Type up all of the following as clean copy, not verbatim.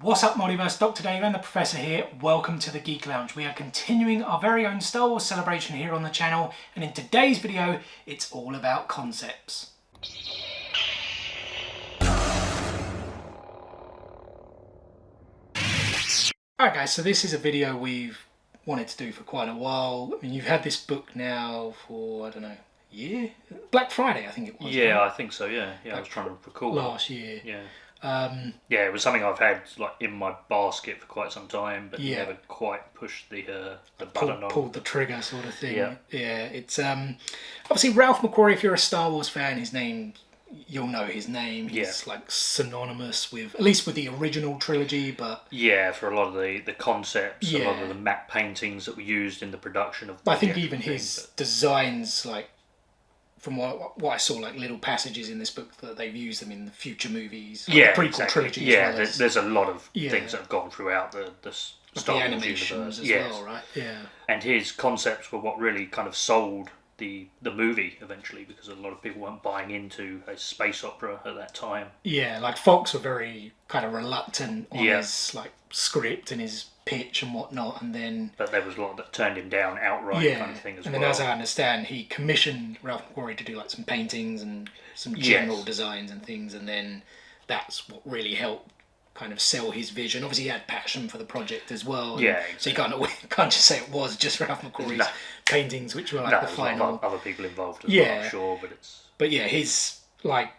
What's up, Multiverse? Dr. Dave and the Professor here. Welcome to the Geek Lounge. We are continuing our very own Star Wars celebration here on the channel, and in today's video, it's all about concepts. Alright guys, so this is a video we've wanted to do for quite a while. I mean, you've had this book now for, I don't know, a year? Black Friday, I think it was. Yeah, right? I think so, yeah. I was trying to recall. Last year. Yeah. Yeah, it was something I've had like in my basket for quite some time, but never quite pushed the button on. Pulled the trigger sort of thing. Yeah. Yeah, it's obviously Ralph McQuarrie, if you're a Star Wars fan, his name, you'll know his name. He's like synonymous with, at least with the original trilogy, but... Yeah, for a lot of the concepts, a lot of the matte paintings that were used in the production of... I think even his designs, like, from what I saw, like little passages in this book that they've used them in the future movies, like the prequel trilogy. Yeah, there's a lot of things that have gone throughout the Star Wars animations universe as well, right? Yeah. And his concepts were what really kind of sold the movie eventually, because a lot of people weren't buying into a space opera at that time. Yeah, like Fox were very kind of reluctant on his like script and his pitch and whatnot, and then... But there was a lot that turned him down outright kind of thing as well. And then as I understand, he commissioned Ralph McQuarrie to do like some paintings and some general designs and things, and then that's what really helped kind of sell his vision. Obviously he had passion for the project as well. Yeah, exactly. So you can't just say it was just Ralph McQuarrie's paintings, which were like the final... other people involved as well, I'm sure, but it's... But yeah, his like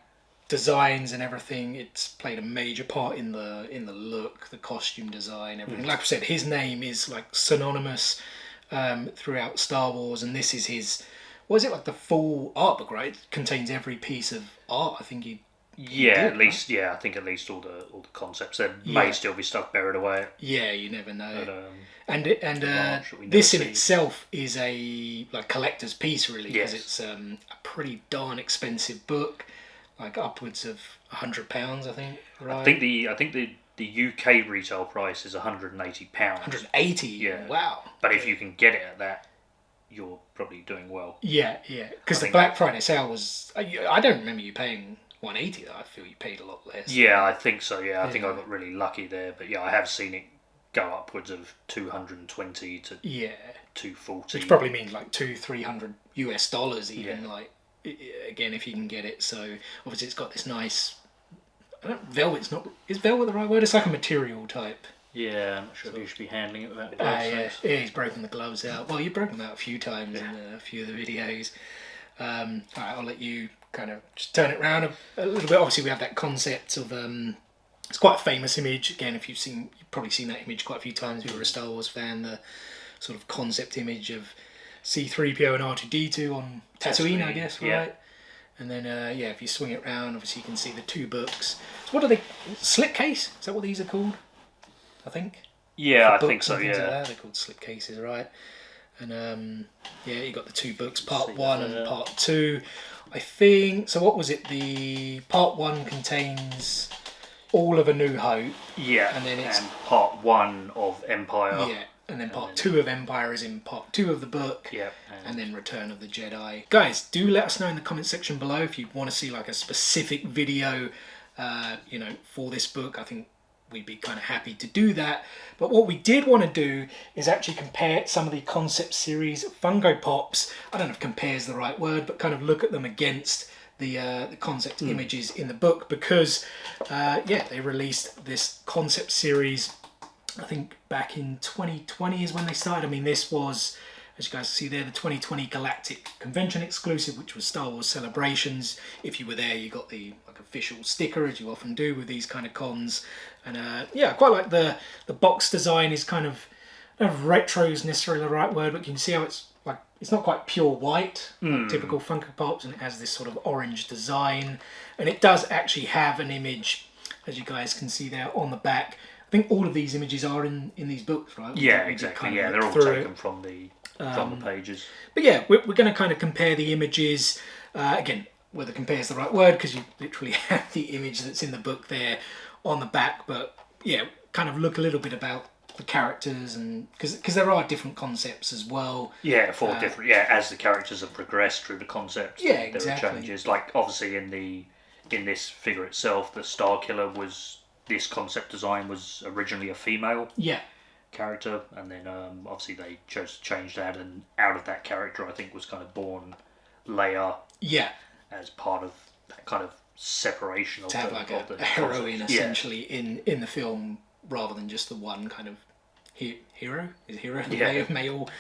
designs and everything, it's played a major part in the look, the costume design, everything. Like I said, his name is like synonymous throughout Star Wars, and this is his, what is it, like the full art book, right? It contains every piece of art, I think he did, at least, right? I think at least all the concepts. There may still be stuff buried away. Yeah, you never know. But, and this in itself is a like collector's piece, really, because it's a pretty darn expensive book. Like upwards of £100, I think. Right? I think the UK retail price is £180. 180. Yeah. Wow. But if you can get it at that, you're probably doing well. Yeah. Because the Black Friday sale was. I don't remember you paying 180. I feel you paid a lot less. Yeah, I think so. Yeah, I think I got really lucky there. But yeah, I have seen it go upwards of 220 to 240. Which probably means like $200-300 US even like. Again, if you can get it. So obviously it's got this nice velvet's not, is velvet the right word? It's like a material type. Yeah, I'm not sure if you should be handling it without gloves. Yeah, he's broken the gloves out. Well, you've broken them out a few times in a few of the videos. Alright, I'll let you kind of just turn it around a little bit. Obviously we have that concept of it's quite a famous image. Again, if you've probably seen that image quite a few times if you're a Star Wars fan, the sort of concept image of C-3PO and R2-D2 on Tatooine, I guess, right? Yeah. And then, if you swing it around, obviously you can see the two books. So what are they? Slipcase? Is that what these are called? I think. Yeah, I think so, Like that. They're called slipcases, right? And, you got the two books, part 1 and part 2. I think, so what was it? The part 1 contains all of A New Hope. Yeah, and then it's part 1 of Empire. Yeah. And then part 2 of Empire is in part 2 of the book. Yeah. And then Return of the Jedi. Guys, do let us know in the comment section below if you want to see like a specific video, for this book. I think we'd be kind of happy to do that. But what we did want to do is actually compare some of the concept series Funko Pops. I don't know if compare is the right word, but kind of look at them against the concept images in the book, because they released this concept series, I think back in 2020 is when they started. I mean, this was, as you guys see there, the 2020 Galactic Convention exclusive, which was Star Wars Celebrations. If you were there, you got the official sticker, as you often do with these kind of cons. And I quite like the box design is kind of, I don't know if retro is necessarily the right word, but you can see how it's like, it's not quite pure white, like typical Funko Pops, and it has this sort of orange design. And it does actually have an image, as you guys can see there on the back. I think all of these images are in these books, right? Yeah, exactly. Yeah, they're all taken from the pages. But yeah, we're going to kind of compare the images. Again, whether compare is the right word, because you literally have the image that's in the book there on the back. But yeah, kind of look a little bit about the characters, and because there are different concepts as well. Yeah, different. Yeah, as the characters have progressed through the concepts, there are changes. Like obviously in this figure itself, the Starkiller was this concept design was originally a female Yeah. character, and then obviously they chose to change that, and out of that character I think was kind of born Leia Yeah. as part of that kind of separation of To have the, like of the a heroine concept. essentially in the film rather than just the one kind of hero? Is hero the Yeah. male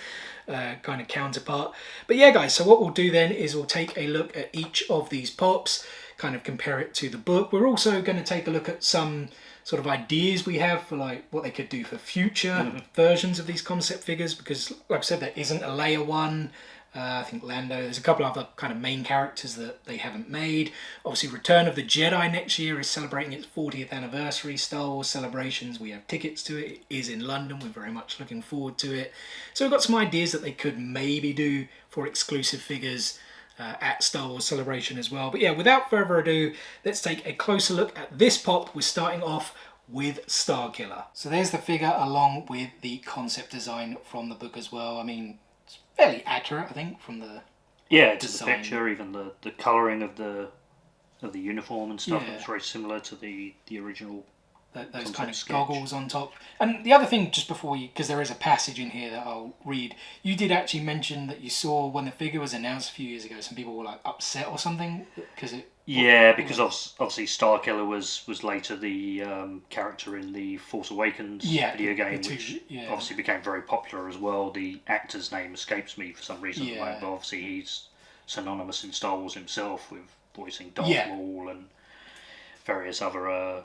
kind of counterpart? But yeah, guys, so what we'll do then is we'll take a look at each of these pops, kind of compare it to the book. We're also going to take a look at some sort of ideas we have for like what they could do for future versions of these concept figures, because like I said, there isn't a Leia one. I think Lando, there's a couple other kind of main characters that they haven't made. Obviously, Return of the Jedi next year is celebrating its 40th anniversary. Star Wars celebrations, we have tickets to it. It is in London. We're very much looking forward to it. So we've got some ideas that they could maybe do for exclusive figures at Star Wars Celebration as well. But yeah, without further ado, let's take a closer look at this pop. We're starting off with Starkiller. So there's the figure along with the concept design from the book as well. I mean, it's fairly accurate, I think, from the it's design. the picture, even the colouring of the uniform and stuff. Yeah. It's very similar to the original. Those kind of sketch. goggles on top. And the other thing, just before you, because there is a passage in here that I'll read, you did actually mention that you saw when the figure was announced a few years ago, some people were like upset or something because it. Yeah, because obviously Starkiller was later the character in the Force Awakens video game, which obviously became very popular as well. The actor's name escapes me for some reason at the moment, but obviously he's synonymous in Star Wars himself with voicing Darth Maul and various other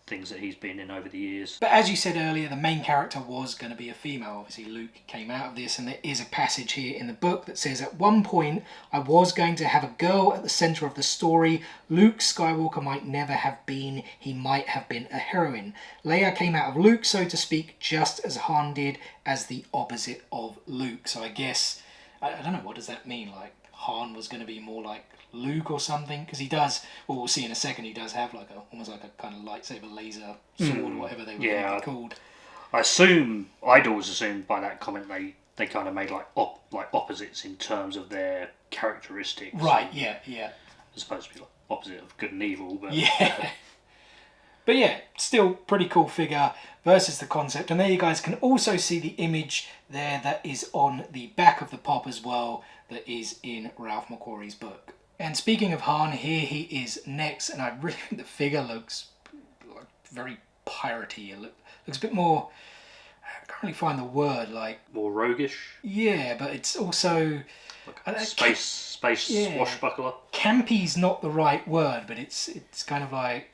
things that he's been in over the years. But as you said earlier, the main character was going to be a female. Obviously, Luke came out of this, and there is a passage here in the book that says, "At one point, I was going to have a girl at the centre of the story. Luke Skywalker might never have been. He might have been a heroine. Leia came out of Luke, so to speak, just as Han did, as the opposite of Luke." So I guess, I don't know, what does that mean? Like, Han was going to be more like Luke or something, because he does, well, we'll see in a second, he does have like almost like a kind of lightsaber laser sword or whatever they would be called. I'd always assumed by that comment they kind of made like opposites in terms of their characteristics, right? Yeah as opposed to be like opposite of good and evil, but but yeah, still pretty cool figure versus the concept. And there you guys can also see the image there that is on the back of the pop as well, that is in Ralph McQuarrie's book. And speaking of Han, here he is next, and I really think the figure looks like very piratey. It looks a bit more, I can't really find the word, like... more roguish? Yeah, but it's also... like space swashbuckler? Campy's not the right word, but it's kind of like...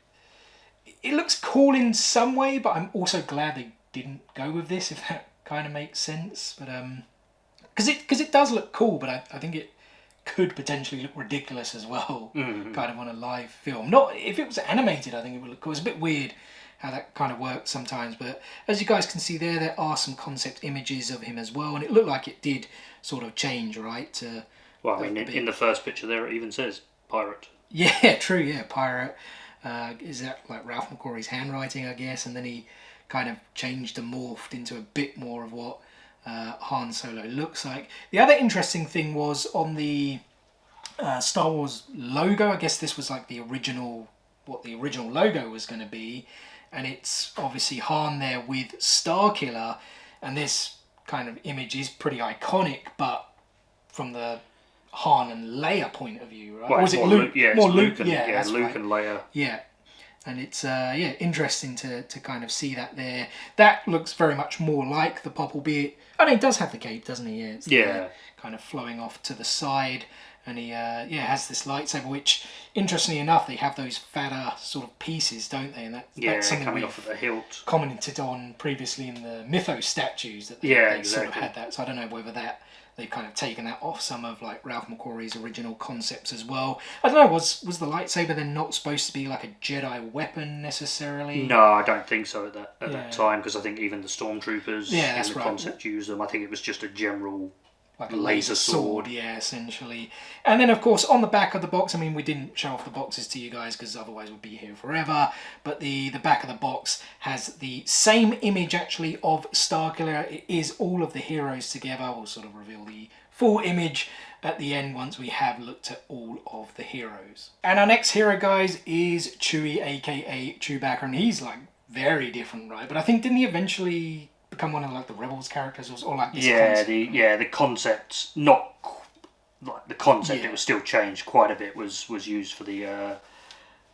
It looks cool in some way, but I'm also glad they didn't go with this, if that kind of makes sense. But because it does look cool, but I think it could potentially look ridiculous as well, kind of on a live film. Not if it was animated, I think it would look cool. It's a bit weird how that kind of works sometimes, but as you guys can see there are some concept images of him as well, and it looked like it did sort of change, right? Well, I mean, in the first picture there, it even says pirate. Yeah, true. Yeah, pirate. Is that like Ralph McQuarrie's handwriting, I guess? And then he kind of changed and morphed into a bit more of what Han Solo looks like. The other interesting thing was on the Star Wars logo. I guess this was like what the original logo was going to be, and it's obviously Han there with Starkiller, and this kind of image is pretty iconic, but from the Han and Leia point of view, right? Well, or was it Luke? More Luke and, Luke right. And Leia. Yeah. And it's interesting to kind of see that there. That looks very much more like the pop, albeit... I mean, he does have the cape, doesn't he? It's kind of flowing off to the side. And he has this lightsaber, which, interestingly enough, they have those fatter sort of pieces, don't they? And that's something coming we've off at the hilt. Commented on previously in the Mythos statues, that they exactly. sort of had that. So I don't know whether they've kind of taken that off some of like Ralph McQuarrie's original concepts as well. I don't know, was the lightsaber then not supposed to be like a Jedi weapon necessarily? No, I don't think so at that time, because I think even the Stormtroopers in the concept used them. I think it was just a general... like a laser sword, essentially. And then, of course, on the back of the box, I mean, we didn't show off the boxes to you guys because otherwise we'd be here forever, but the back of the box has the same image, actually, of Starkiller. It is all of the heroes together. We'll sort of reveal the full image at the end once we have looked at all of the heroes. And our next hero, guys, is Chewie, aka Chewbacca, and he's like very different, right? But I think didn't he eventually become one of like the Rebels characters or like this yeah, concept? the concept, not like the concept, it was still changed quite a bit, was used for the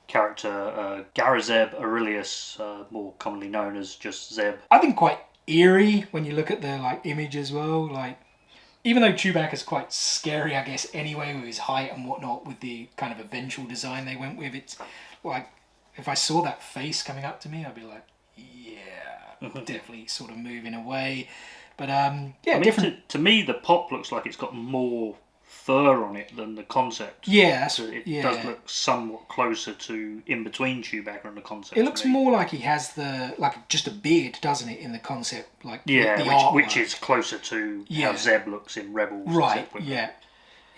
character Garazeb Aurelius, more commonly known as just Zeb. I think quite eerie when you look at the like image as well. Like, even though Chewbacca's quite scary, I guess, anyway, with his height and whatnot, with the kind of eventual design they went with, it's like, if I saw that face coming up to me, I'd be like, yeah, definitely sort of moving away. But yeah, I mean, different. To me, the pop looks like it's got more fur on it than the concept. Yeah, so it does look somewhat closer to in between Chewbacca and the concept. It looks more like he has just a beard, doesn't it, in the concept? Like which is closer to how Zeb looks in Rebels. Right. Yeah.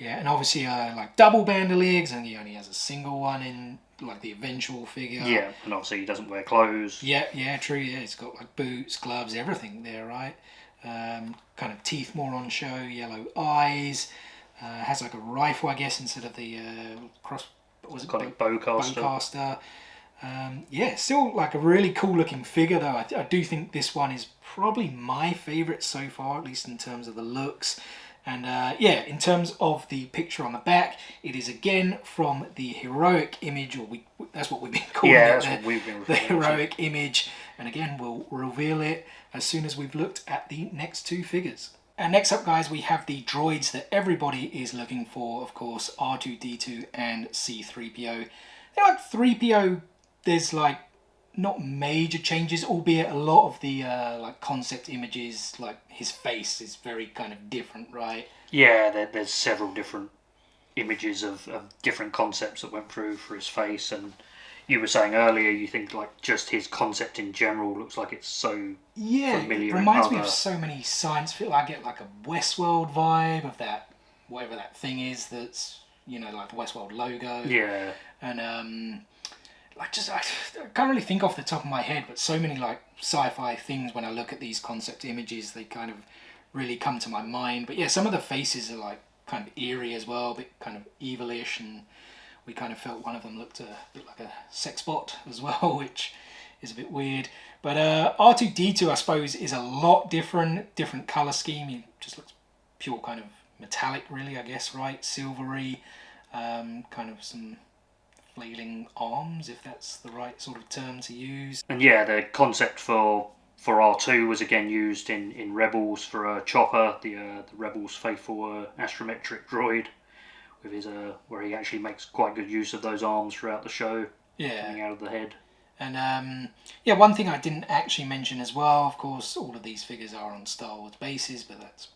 And obviously like double bandoliers, and he only has a single one in like the eventual figure. Yeah, and obviously he doesn't wear clothes. Yeah, true. Yeah, he's got like boots, gloves, everything there, right? Kind of teeth more on show, yellow eyes. Has like a rifle, I guess, instead of the bowcaster. Still like a really cool looking figure though. I do think this one is probably my favourite so far, at least in terms of the looks. And in terms of the picture on the back, it is again from the heroic image, or that's what we've been calling it. What we've been the heroic image. And again, we'll reveal it as soon as we've looked at the next two figures. And next up, guys, we have the droids that everybody is looking for, of course, R2-D2 and C-3PO. They're like 3PO, there's like not major changes, albeit a lot of the like concept images, like his face is very kind of different, right? Yeah, there's several different images of different concepts that went through for his face, and you were saying earlier, you think like just his concept in general looks like it's so familiar. It reminds me of so many science fiction. I get like a Westworld vibe of that, whatever that thing is that's, like the Westworld logo. Yeah. And I can't really think off the top of my head, but so many like sci-fi things when I look at these concept images, they kind of really come to my mind. But yeah, some of the faces are like kind of eerie as well, a bit kind of evilish, and we kind of felt one of them looked a bit like a sex bot as well, which is a bit weird. But R2-D2, I suppose, is a lot different colour scheme. He just looks pure kind of metallic, really, I guess, right? Silvery, kind of some flailing arms, if that's the right sort of term to use. And yeah, the concept for R2 was again used in Rebels for a Chopper, the Rebels faithful astrometric droid, with his where he actually makes quite good use of those arms throughout the show, coming out of the head. And one thing I didn't actually mention as well, of course, all of these figures are on Star Wars bases, but that's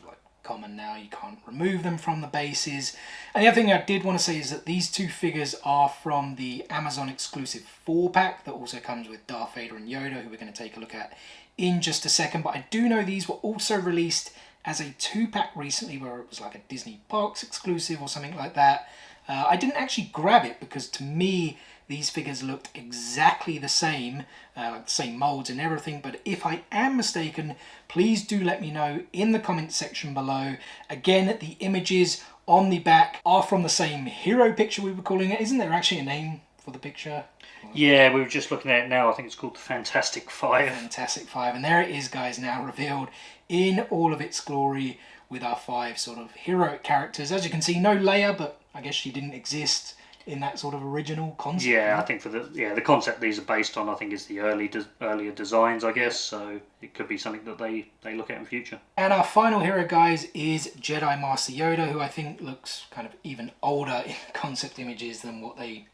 like common now. You can't remove them from the bases. And the other thing I did want to say is that these two figures are from the Amazon exclusive 4-pack that also comes with Darth Vader and Yoda, who we're going to take a look at in just a second. But I do know these were also released as a 2-pack recently, where it was like a Disney Parks exclusive or something like that. I didn't actually grab it because to me these figures looked exactly the same, like the same molds and everything. But if I am mistaken, please do let me know in the comments section below. Again, the images on the back are from the same hero picture, we were calling it. Isn't there actually a name for the picture? Yeah, we were just looking at it now. I think it's called the Fantastic Five. Fantastic Five. And there it is, guys, now revealed in all of its glory with our 5 sort of heroic characters. As you can see, no Leia, but I guess she didn't exist in that sort of original concept. Yeah, right? I think for the concept these are based on, I think, is the earlier designs, I guess. So it could be something that they look at in future. And our final hero, guys, is Jedi Master Yoda, who I think looks kind of even older in concept images than what they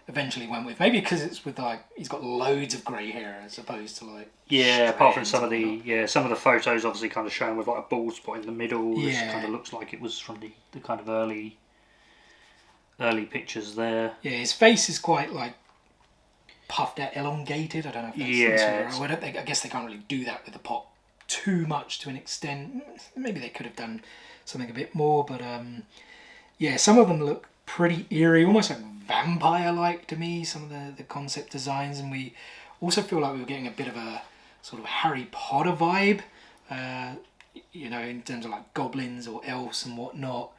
eventually went with. Maybe because it's with like he's got loads of grey hair as opposed to like apart from some of the photos obviously kind of shown with like a bald spot in the middle. This kind of looks like it was from the kind of early pictures there. Yeah, his face is quite like puffed out, elongated. I don't know if that's the right word. I guess they can't really do that with the pop too much to an extent. Maybe they could have done something a bit more, but some of them look pretty eerie, almost like vampire-like to me, some of the concept designs. And we also feel like we were getting a bit of a sort of Harry Potter vibe, in terms of like goblins or elves and whatnot.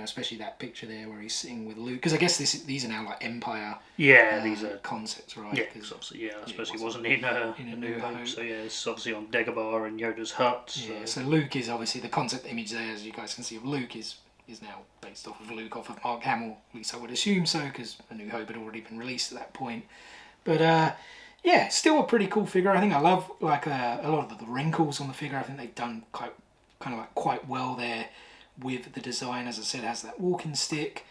Especially that picture there where he's sitting with Luke. Because I guess these are now like Empire. Yeah, these are concepts, right? Yeah, because obviously, I suppose he wasn't in A New Hope. So yeah, it's obviously on Dagobah and Yoda's hut. So. Yeah, so Luke is obviously the concept image there, as you guys can see, of Luke is now based off of Luke, off of Mark Hamill. At least I would assume so, because A New Hope had already been released at that point. But still a pretty cool figure. I think I love like a lot of the wrinkles on the figure. I think they've done quite well there with the design. As I said, it has that walking stick.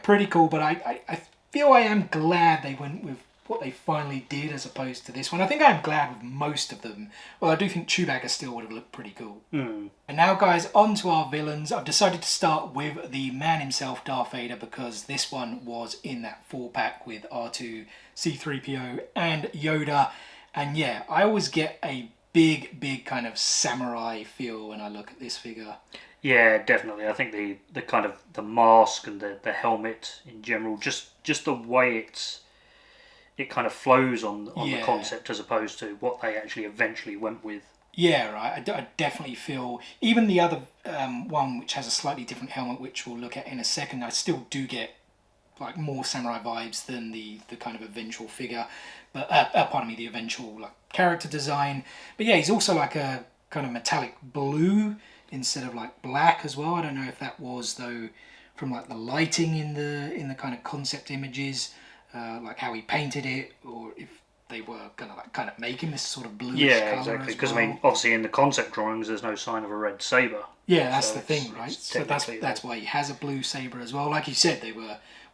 Pretty cool. But I feel I am glad they went with what they finally did as opposed to this one. I think I'm glad with most of them. Well, I do think Chewbacca still would have looked pretty cool. Mm. And now, guys, on to our villains. I've decided to start with the man himself, Darth Vader, because this one was in that 4-pack with R2, C-3PO and Yoda. And yeah, I always get a big kind of samurai feel when I look at this figure. Yeah, definitely. I think the kind of the mask and the helmet in general, just the way it kind of flows on the concept as opposed to what they actually eventually went with. Yeah, right. I definitely feel, even the other one which has a slightly different helmet, which we'll look at in a second, I still do get like more samurai vibes than the kind of eventual figure, but the eventual like character design. But yeah, he's also like a kind of metallic blue instead of like black as well. I don't know if that was though from like the lighting in the kind of concept images. Like how he painted it, or if they were gonna kind of make him this sort of bluish colour. Yeah, exactly. Because I mean, obviously in the concept drawings, there's no sign of a red saber. Yeah, that's the thing, right? So that's why he has a blue saber as well. Like you said,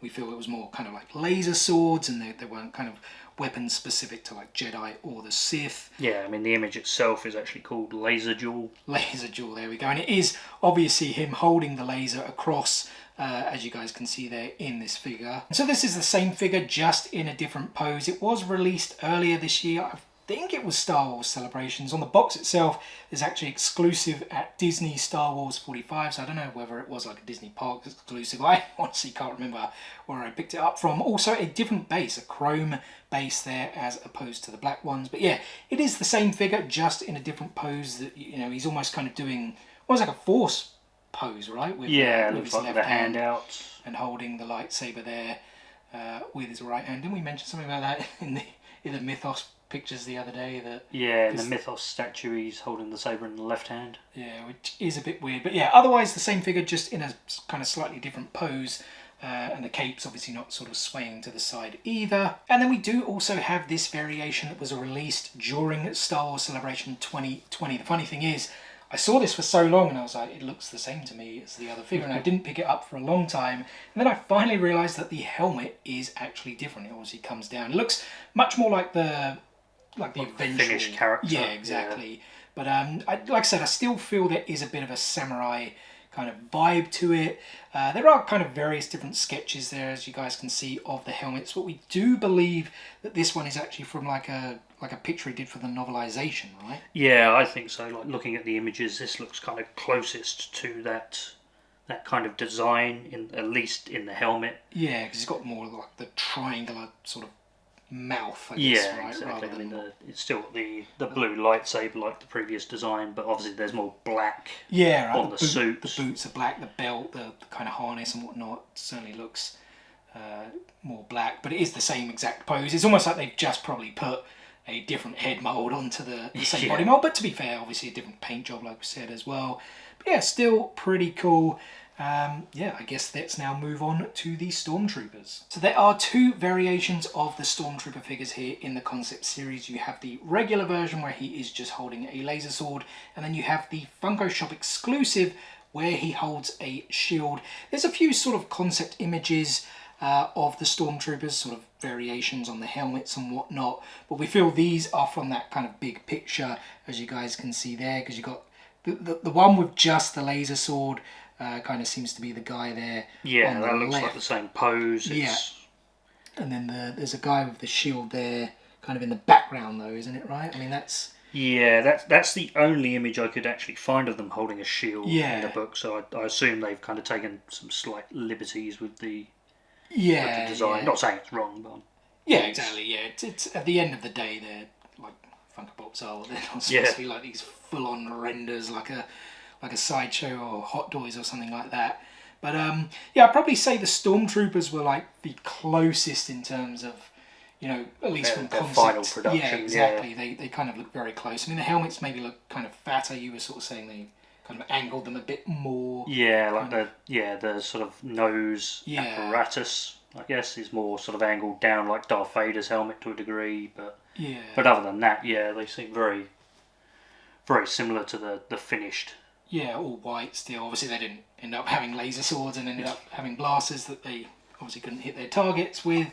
we feel it was more kind of like laser swords, and they weren't kind of weapons specific to like Jedi or the Sith. Yeah, I mean the image itself is actually called Laser Jewel. Laser Jewel, there we go, and it is obviously him holding the laser across. As you guys can see there in this figure. So this is the same figure, just in a different pose. It was released earlier this year. I think it was Star Wars Celebrations. On the box itself, it's actually exclusive at Disney Star Wars 45, so I don't know whether it was like a Disney Park exclusive. I honestly can't remember where I picked it up from. Also a different base, a chrome base there as opposed to the black ones. But yeah, it is the same figure, just in a different pose. That, he's almost kind of doing almost like a Force pose, right? With looks like the hand out and holding the lightsaber there with his right hand. Didn't we mention something about that in the Mythos pictures the other day? In the Mythos statue, he's holding the saber in the left hand. Yeah, which is a bit weird, but yeah, otherwise the same figure, just in a kind of slightly different pose. And the cape's obviously not sort of swaying to the side either. And then we do also have this variation that was released during Star Wars Celebration 2020. The funny thing is, I saw this for so long and I was like, it looks the same to me as the other figure, and I didn't pick it up for a long time. And then I finally realised that the helmet is actually different. It obviously comes down. It looks much more like the eventual finished character. Yeah, exactly. Yeah. But like I said, I still feel there is a bit of a samurai kind of vibe to it. There are kind of various different sketches there, as you guys can see, of the helmets, but we do believe that this one is actually from like a picture he did for the novelization, right? Yeah, I think so. Like looking at the images, this looks kind of closest to that kind of design, at least in the helmet. Yeah, because it's got more like the triangular sort of mouth, I guess, yeah, right? Exactly. I mean, it's still the blue lightsaber like the previous design, but obviously there's more black on the suit. The boots are black, the belt, the kind of harness and whatnot certainly looks more black, but it is the same exact pose. It's almost like they've just probably put a different head mould onto the same body mould, but to be fair, obviously a different paint job, like we said, as well. But yeah, still pretty cool. I guess let's now move on to the Stormtroopers. So there are two variations of the Stormtrooper figures here in the concept series. You have the regular version where he is just holding a laser sword, and then you have the Funko Shop exclusive where he holds a shield. There's a few sort of concept images of the Stormtroopers, sort of variations on the helmets and whatnot, but we feel these are from that kind of big picture, as you guys can see there, because you got the one with just the laser sword. Kind of seems to be the guy there. Yeah, that looks like the same pose. Yeah. And then there's a guy with the shield there, kind of in the background though, isn't it, right? I mean, that's... Yeah, that's the only image I could actually find of them holding a shield in the book, so I assume they've kind of taken some slight liberties with the design. Yeah. Not saying it's wrong, but... Yeah, exactly, yeah. It's at the end of the day, they're like Funko Pops are. They're not supposed to be like these full-on renders, like like a sideshow or Hot Toys or something like that. But yeah, I'd probably say the Stormtroopers were like the closest in terms of, you know, at least from concept. Final production. Yeah, exactly. Yeah. They kind of look very close. I mean, the helmets maybe look kind of fatter. You were sort of saying they kind of angled them a bit more. Yeah, like the sort of nose apparatus, I guess, is more sort of angled down like Darth Vader's helmet to a degree. But other than that, yeah, they seem very, very similar to the finished. Yeah, all white still. Obviously, they didn't end up having laser swords and ended up having blasters that they obviously couldn't hit their targets with.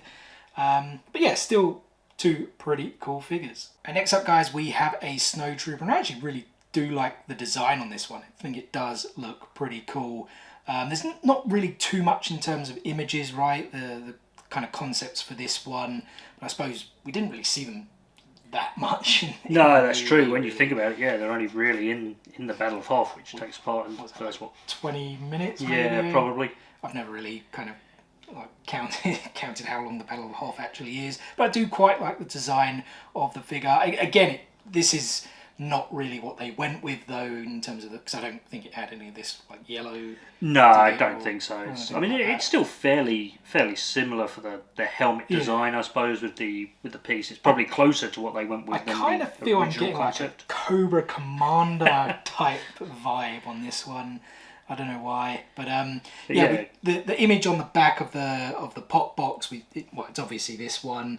But yeah, still two pretty cool figures. And next up, guys, we have a Snowtrooper. And I actually really do like the design on this one. I think it does look pretty cool. There's not really too much in terms of images, right? The kind of concepts for this one. But I suppose we didn't really see them that much. No, that's true. When you think about it, yeah, they're only really in the Battle of Hoth, which takes part in the first, 20 minutes? Maybe? Yeah, probably. I've never really kind of like counted how long the Battle of Hoth actually is, but I do quite like the design of the figure. Again, this is not really what they went with though, in terms of because I don't think it had any of this like yellow. No, I don't think so. I mean, it's still fairly similar for the helmet design, I suppose, with the piece. It's probably closer to what they went with. I kind of feel I'm getting concept. Like a Cobra Commander type vibe on this one. I don't know why, but the image on the back of the pop box, it's obviously this one,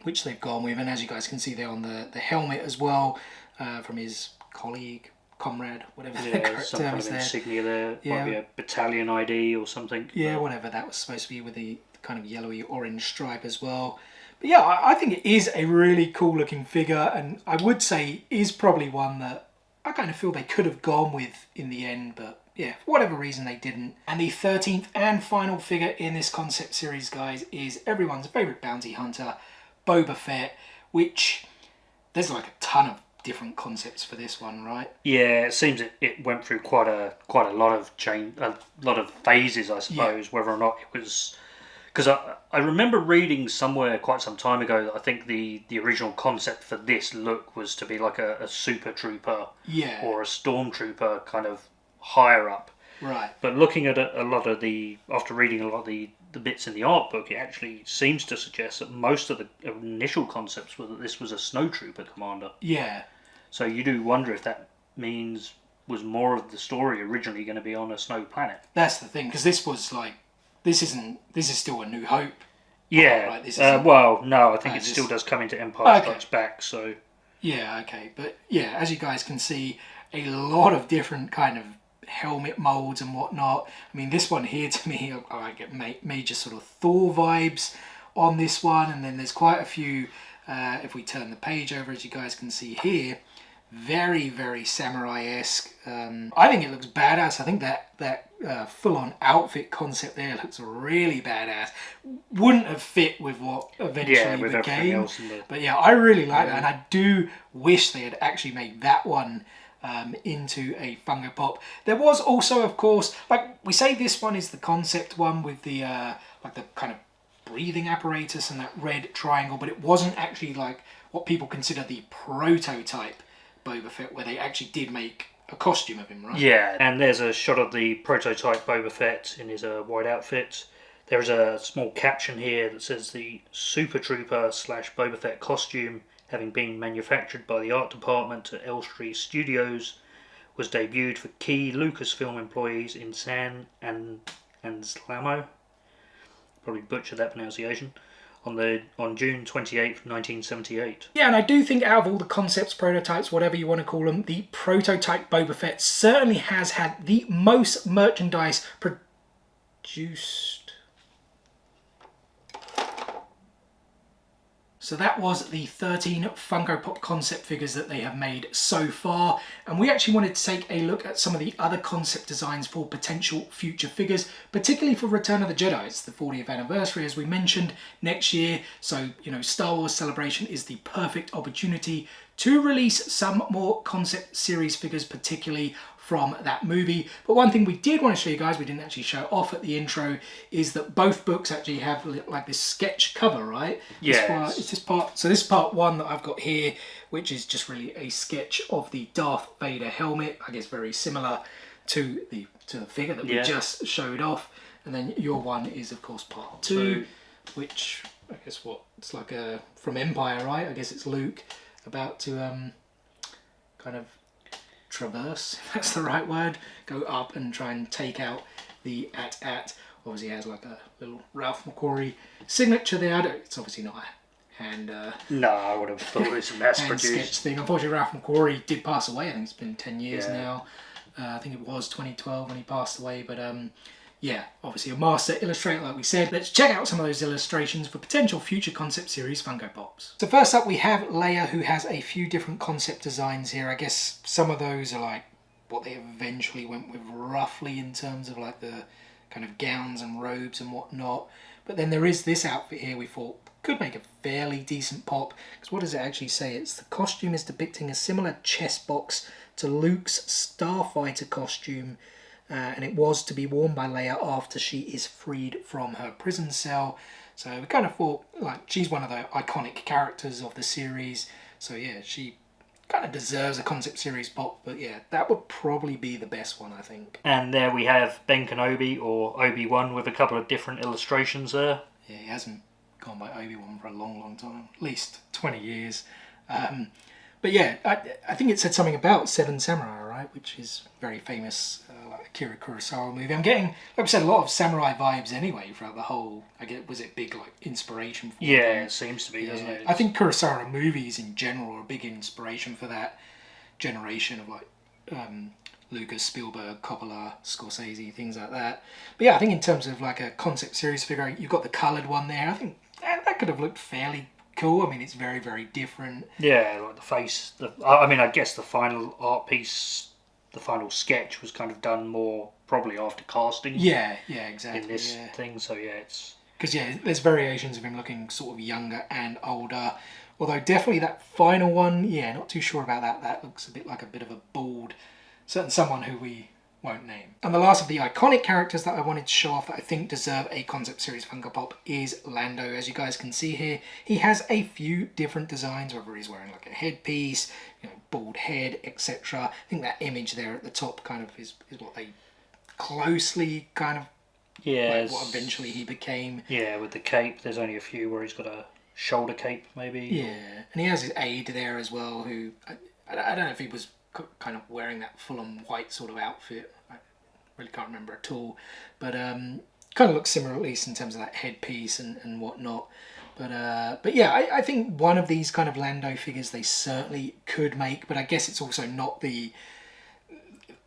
which they've gone with, and as you guys can see there on the helmet as well, from his comrade, whatever the correct some term kind is of there. Insignia there, might be a battalion ID or something. Yeah, whatever that was supposed to be, with the kind of yellowy orange stripe as well. But yeah, I think it is a really cool looking figure, and I would say is probably one that I kind of feel they could have gone with in the end, but yeah, for whatever reason they didn't. And the 13th and final figure in this concept series, guys, is everyone's favourite bounty hunter, Boba Fett, which there's like a ton of different concepts for this one, right? Yeah, it seems it went through quite a lot of phases, I suppose, whether or not it was... Because I remember reading somewhere quite some time ago that I think the original concept for this look was to be like a super trooper or a stormtrooper kind of higher up. Right. But looking at after reading a lot of the bits in the art book, it actually seems to suggest that most of the initial concepts were that this was a snowtrooper commander. Yeah. So you do wonder if that was more of the story originally going to be on a snow planet. That's the thing, because this was like... This is still A New Hope. Yeah. Right? Well, no, I think it still does come into Empire Strikes Back, so... Yeah, okay. But yeah, as you guys can see, a lot of different kind of helmet molds and whatnot. I mean, this one here, to me, I get major sort of Thor vibes on this one. And then there's quite a few, if we turn the page over, as you guys can see here, very, very samurai-esque. I think it looks badass. I think that full-on outfit concept there looks really badass. Wouldn't have fit with what eventually became. But yeah, I really like that, and I do wish they had actually made that one into a Funko Pop. There was also, of course, like we say, this one is the concept one with the like the kind of breathing apparatus and that red triangle, but it wasn't actually like what people consider the prototype Boba Fett, where they actually did make a costume of him, right? Yeah, and there's a shot of the prototype Boba Fett in his white outfit. There is a small caption here that says the Super Trooper / Boba Fett costume, having been manufactured by the art department at Elstree Studios, was debuted for key Lucasfilm employees in San Anselmo. Probably butchered that pronunciation. On June 28th, 1978. Yeah, and I do think out of all the concepts, prototypes, whatever you want to call them, the prototype Boba Fett certainly has had the most merchandise produced. So that was the 13 Funko Pop concept figures that they have made so far. And we actually wanted to take a look at some of the other concept designs for potential future figures, particularly for Return of the Jedi. It's the 40th anniversary, as we mentioned, next year. So, you know, Star Wars Celebration is the perfect opportunity to release some more concept series figures, particularly from that movie. But one thing we did want to show you guys, we didn't actually show off at the intro, is that both books actually have like this sketch cover, right? Yeah. It's this part. So this is part one that I've got here, which is just really a sketch of the Darth Vader helmet. I guess very similar to the figure that we just showed off. And then your one is of course part two, which I guess it's like a from Empire, right? I guess it's Luke about to kind of traverse, if that's the right word, go up and try and take out the AT-AT. Obviously has like a little Ralph McQuarrie signature there. It's obviously not a hand no, I would have thought it's mass produced sketch thing. Unfortunately, Ralph McQuarrie did pass away. I think it's been 10 years now. I think it was 2012 when he passed away, but yeah, obviously a master illustrator, like we said. Let's check out some of those illustrations for potential future concept series Funko Pops. So first up we have Leia, who has a few different concept designs here. I guess some of those are like what they eventually went with roughly in terms of like the kind of gowns and robes and whatnot. But then there is this outfit here we thought could make a fairly decent pop. Because what does it actually say? It's the costume is depicting a similar chest box to Luke's starfighter costume. And it was to be worn by Leia after she is freed from her prison cell. So we kind of thought, like, she's one of the iconic characters of the series. So yeah, she kind of deserves a concept series pop. But yeah, that would probably be the best one, I think. And there we have Ben Kenobi, or Obi-Wan, with a couple of different illustrations there. Yeah, he hasn't gone by Obi-Wan for a long, long time. At least 20 years. But yeah, I think it said something about Seven Samurai, right? Which is very famous, like Akira Kurosawa movie. I'm getting, like I said, a lot of samurai vibes anyway throughout the whole. I get, was it big like inspiration for it seems to be, doesn't it? I think Kurosawa movies in general are a big inspiration for that generation of like Lucas, Spielberg, Coppola, Scorsese, things like that. But yeah, I think in terms of like a concept series figure, you've got the coloured one there. I think that could have looked fairly cool. I mean, it's very, very different. Yeah, like the face. I mean, I guess the final art piece, the final sketch was kind of done more probably after casting. Yeah, exactly. In this thing, so yeah, it's... Because there's variations of him looking sort of younger and older. Although definitely that final one, not too sure about that. That looks a bit like a bit of a bald, someone who we won't name. And the last of the iconic characters that I wanted to show off that I think deserve a concept series Funko Pop is Lando. As you guys can see here, he has a few different designs, whether he's wearing like a headpiece, bald head, etc. I think that image there at the top kind of is what they closely kind of like what eventually he became. Yeah, with the cape, there's only a few where he's got a shoulder cape maybe. Yeah, and he has his aide there as well, who I don't know if he was kind of wearing that full-on white sort of outfit. I really can't remember at all, but kind of looks similar at least in terms of that headpiece and whatnot. But yeah, I think one of these kind of Lando figures they certainly could make, but I guess it's also not they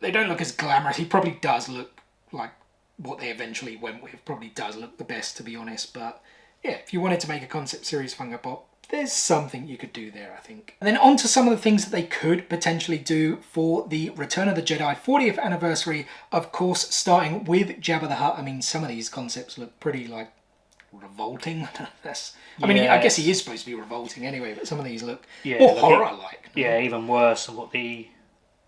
don't look as glamorous. He probably does look like what they eventually went with, probably does look the best, to be honest. But yeah, if you wanted to make a concept series Funko Pop, there's something you could do there, I think. And then on to some of the things that they could potentially do for the Return of the Jedi 40th anniversary. Of course, starting with Jabba the Hutt. I mean, some of these concepts look pretty, like, revolting. I mean, I guess he is supposed to be revolting anyway, but some of these look more horror-like. Yeah, even worse than what the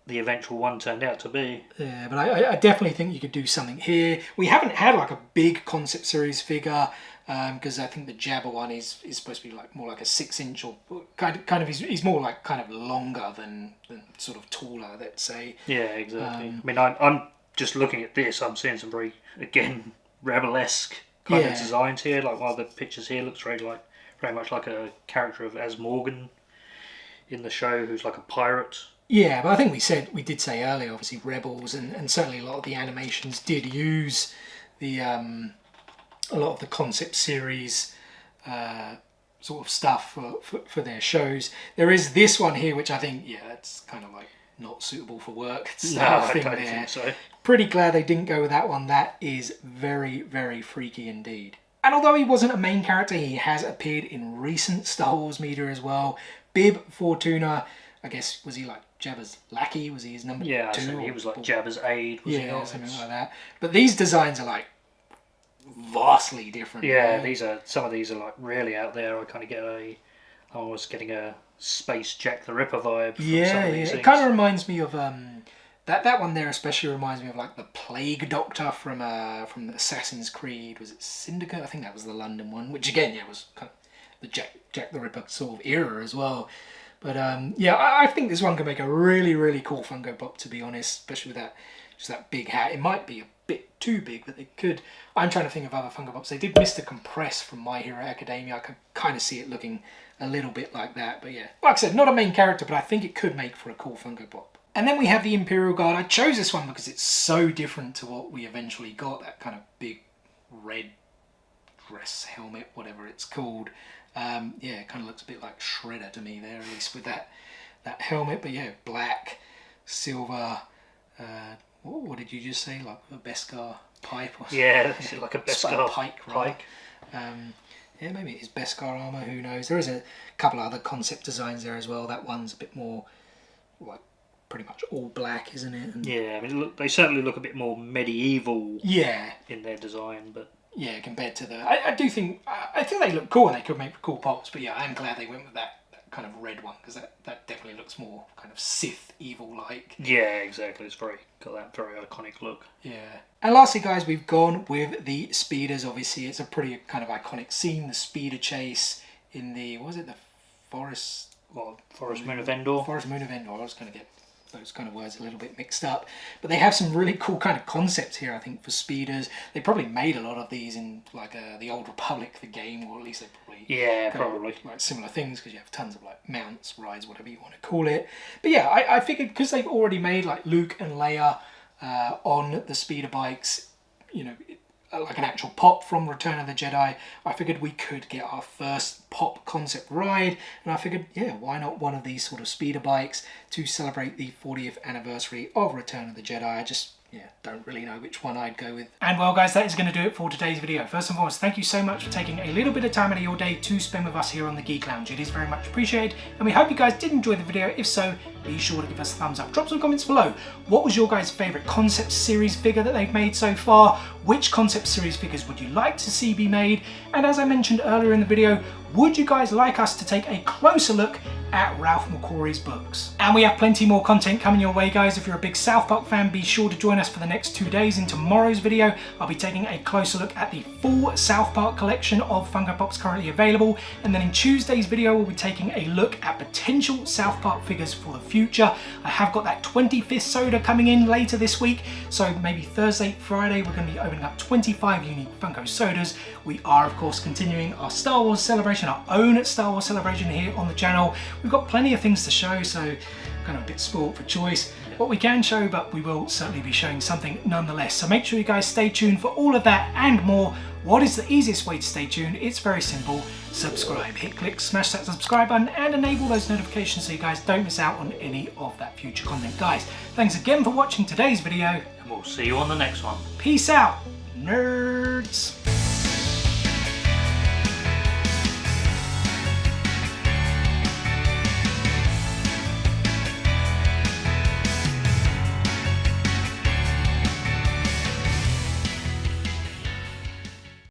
eventual one turned out to be. Yeah, but I definitely think you could do something here. We haven't had, like, a big concept series figure, because I think the Jabba one is supposed to be like more like a 6-inch or kind of he's more like kind of longer than sort of taller, let's say. Yeah, exactly. I mean, I'm just looking at this. I'm seeing some very, again, rebel-esque kind of designs here. Like one of the pictures here looks very much like a character of As Morgan in the show, who's like a pirate. Yeah, but I think we did say earlier, obviously Rebels and certainly a lot of the animations did use the a lot of the concept series sort of stuff for their shows. There is this one here, which I think, it's kind of like not suitable for work. No, I don't think so. Pretty glad they didn't go with that one. That is very, very freaky indeed. And although he wasn't a main character, he has appeared in recent Star Wars media as well. Bib Fortuna, I guess, was he like Jabba's lackey? Was he his number 2? Yeah, he was like Jabba's aide. Something like that. But these designs are like vastly different. Yeah, some of these are like really out there. I kind of get a Space Jack the Ripper vibe. It kind of reminds me of That one there especially reminds me of like the Plague Doctor from Assassin's Creed. Was it Syndicate? I think that was the London one, which again, yeah, was kind of the Jack the Ripper sort of era as well. But yeah, I think this one could make a really, really cool Funko Pop, to be honest, especially with that big hat. It might be a bit too big, but they could. I'm trying to think of other Funko Pops. They did Mr. Compress from My Hero Academia. I could kind of see it looking a little bit like that. But yeah, like I said, not a main character, but I think it could make for a cool Funko Pop. And then we have the Imperial Guard. I chose this one because it's so different to what we eventually got. That kind of big red dress helmet, whatever it's called. Yeah, it kind of looks a bit like Shredder to me there, at least with that helmet. But yeah, black, silver, what did you just say? Like a Beskar pipe? Or yeah, like a Beskar pike. Right? Yeah, maybe it is Beskar armor, who knows. There is a couple of other concept designs there as well. That one's a bit more like pretty much all black, isn't it? And yeah, I mean, they certainly look a bit more medieval in their design, but yeah, compared to the... I do think... I think they look cool and they could make cool pops, but yeah, I'm glad they went with that kind of red one, because that definitely looks more kind of Sith evil-like. Yeah, exactly. It's got that very iconic look. Yeah. And lastly, guys, we've gone with the speeders. Obviously, it's a pretty kind of iconic scene, the speeder chase in the... What was it? The Forest... Well, Forest Moon of Endor. Forest Moon of Endor. I was going to get those kind of words a little bit mixed up, but they have some really cool kind of concepts here, I think, for speeders. They probably made a lot of these in like the Old Republic, the game, or at least they probably like similar things, because you have tons of like mounts, rides, whatever you want to call it. But yeah, I figured because they've already made like Luke and Leia on the speeder bikes, you know, like an actual pop from Return of the Jedi, I figured we could get our first pop concept ride, and I figured, yeah, why not one of these sort of speeder bikes to celebrate the 40th anniversary of Return of the Jedi. I just, yeah, don't really know which one I'd go with. And well, guys, that is going to do it for today's video. First and foremost, thank you so much for taking a little bit of time out of your day to spend with us here on the Geek Lounge. It is very much appreciated, and we hope you guys did enjoy the video. If so, be sure to give us a thumbs up. Drop some comments below. What was your guys' favourite concept series figure that they've made so far? Which concept series figures would you like to see be made? And as I mentioned earlier in the video, would you guys like us to take a closer look at Ralph McQuarrie's books? And we have plenty more content coming your way, guys. If you're a big South Park fan, be sure to join us for the next 2 days. In tomorrow's video, I'll be taking a closer look at the full South Park collection of Funko Pops currently available. And then in Tuesday's video, we'll be taking a look at potential South Park figures for the future. I have got that 25th soda coming in later this week, so maybe Thursday, Friday, we're going to be opening up 25 unique Funko sodas. We are, of course, continuing our Star Wars celebration, our own Star Wars celebration here on the channel. We've got plenty of things to show, so kind of a bit spoiled for choice what we can show, but we will certainly be showing something nonetheless. So make sure you guys stay tuned for all of that and more. What is the easiest way to stay tuned? It's very simple. Subscribe. Hit click, smash that subscribe button and enable those notifications so you guys don't miss out on any of that future content. Guys, thanks again for watching today's video. And we'll see you on the next one. Peace out, nerds.